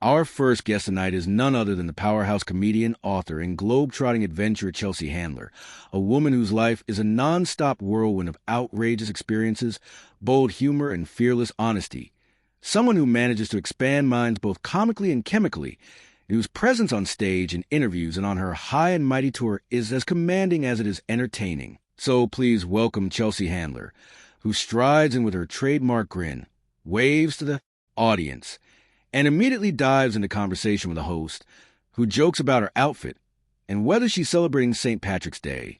Our first guest tonight is none other than the powerhouse comedian, author, and globe-trotting adventurer Chelsea Handler, a woman whose life is a non-stop whirlwind of outrageous experiences, bold humor, and fearless honesty. Someone who manages to expand minds both comically and chemically, and whose presence on stage, in interviews, and on her high and mighty tour is as commanding as it is entertaining. So please welcome Chelsea Handler, who strides in with her trademark grin, waves to the audience, and immediately dives into conversation with the host, who jokes about her outfit and whether she's celebrating St. Patrick's Day,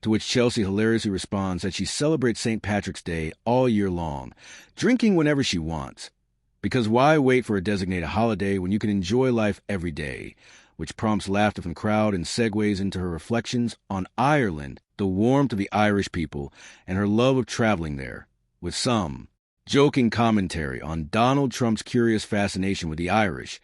to which Chelsea hilariously responds that she celebrates St. Patrick's Day all year long, drinking whenever she wants. Because why wait for a designated holiday when you can enjoy life every day, which prompts laughter from the crowd and segues into her reflections on Ireland, the warmth of the Irish people, and her love of traveling there, with some joking commentary on Donald Trump's curious fascination with the Irish,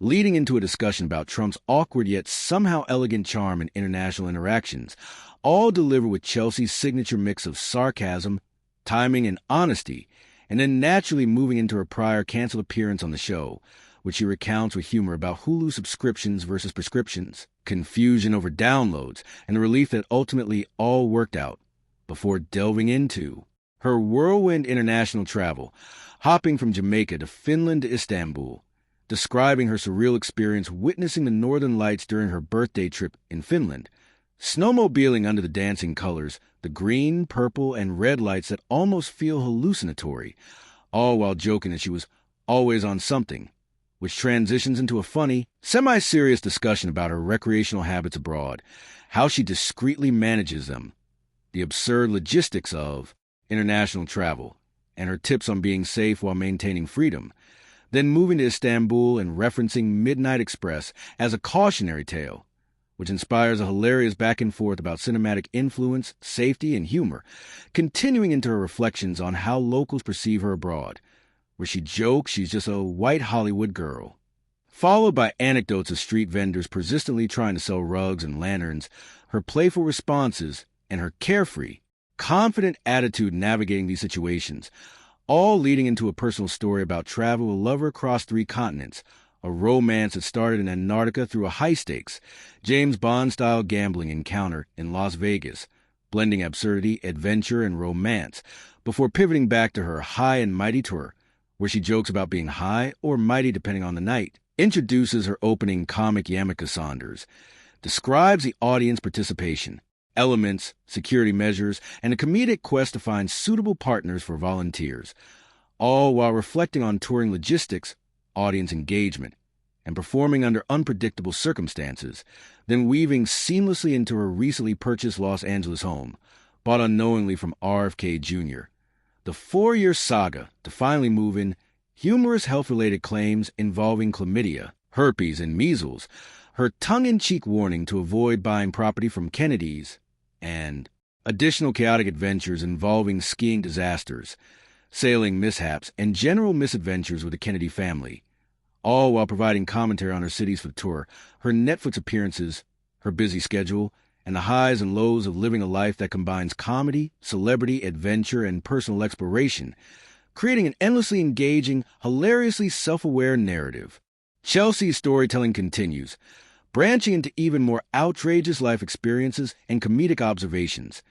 leading into a discussion about Trump's awkward yet somehow elegant charm in international interactions, all delivered with Chelsea's signature mix of sarcasm, timing, and honesty, and then naturally moving into her prior canceled appearance on the show, which she recounts with humor about Hulu subscriptions versus prescriptions, confusion over downloads, and the relief that ultimately all worked out, before delving into her whirlwind international travel, hopping from Jamaica to Finland to Istanbul, describing her surreal experience witnessing the Northern Lights during her birthday trip in Finland, snowmobiling under the dancing colors, the green, purple, and red lights that almost feel hallucinatory, all while joking that she was always on something, which transitions into a funny, semi-serious discussion about her recreational habits abroad, how she discreetly manages them, the absurd logistics of international travel, and her tips on being safe while maintaining freedom, then moving to Istanbul and referencing Midnight Express as a cautionary tale, which inspires a hilarious back and forth about cinematic influence, safety, and humor, continuing into her reflections on how locals perceive her abroad, where she jokes she's just a white Hollywood girl, followed by anecdotes of street vendors persistently trying to sell rugs and lanterns, her playful responses, and her carefree, confident attitude navigating these situations, all leading into a personal story about travel with a lover across 3 continents, a romance that started in Antarctica through a high-stakes, James Bond-style gambling encounter in Las Vegas, blending absurdity, adventure, and romance, before pivoting back to her high and mighty tour, where she jokes about being high or mighty depending on the night, introduces her opening comic Yamika Saunders, describes the audience participation, elements, security measures, and a comedic quest to find suitable partners for volunteers, all while reflecting on touring logistics, audience engagement, and performing under unpredictable circumstances, then weaving seamlessly into her recently purchased Los Angeles home, bought unknowingly from RFK Jr., the 4-year saga to finally move in, humorous health-related claims involving chlamydia, herpes, and measles, her tongue-in-cheek warning to avoid buying property from Kennedy's, and additional chaotic adventures involving skiing disasters, sailing mishaps, and general misadventures with the Kennedy family, all while providing commentary on her cities for the tour, her Netflix appearances, her busy schedule, and the highs and lows of living a life that combines comedy, celebrity, adventure, and personal exploration, creating an endlessly engaging, hilariously self-aware narrative. Chelsea's storytelling continues, branching into even more outrageous life experiences and comedic observations,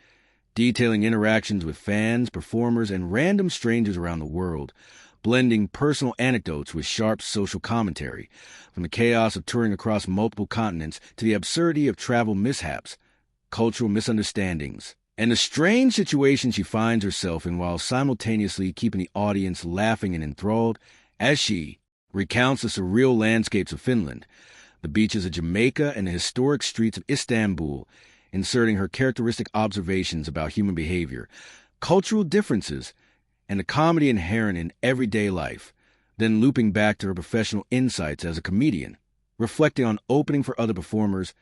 detailing interactions with fans, performers, and random strangers around the world, blending personal anecdotes with sharp social commentary, from the chaos of touring across multiple continents to the absurdity of travel mishaps, cultural misunderstandings, and the strange situation she finds herself in while simultaneously keeping the audience laughing and enthralled as she recounts the surreal landscapes of Finland, the beaches of Jamaica, and the historic streets of Istanbul, inserting her characteristic observations about human behavior, cultural differences, and the comedy inherent in everyday life, then looping back to her professional insights as a comedian, reflecting on opening for other performers,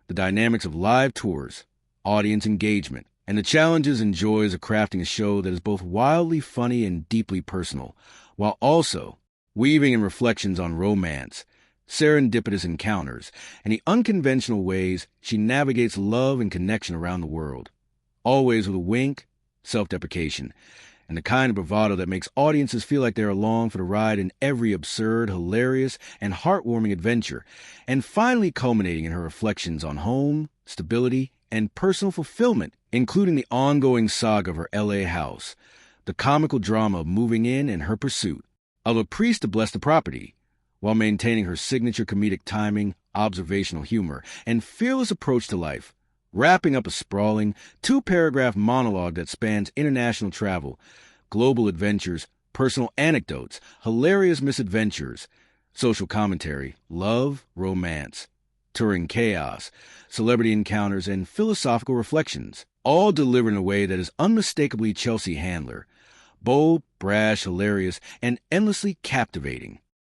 the dynamics of live tours, audience engagement, and the challenges and joys of crafting a show that is both wildly funny and deeply personal, while also weaving in reflections on romance, serendipitous encounters, and the unconventional ways she navigates love and connection around the world, always with a wink, self-deprecation, and the kind of bravado that makes audiences feel like they're along for the ride in every absurd, hilarious, and heartwarming adventure, and finally culminating in her reflections on home, stability, and personal fulfillment, including the ongoing saga of her LA house, the comical drama of moving in and her pursuit of a priest to bless the property, while maintaining her signature comedic timing, observational humor, and fearless approach to life, wrapping up a sprawling, two-paragraph monologue that spans international travel, global adventures, personal anecdotes, hilarious misadventures, social commentary, love, romance, touring chaos, celebrity encounters, and philosophical reflections, all delivered in a way that is unmistakably Chelsea Handler, bold, brash, hilarious, and endlessly captivating.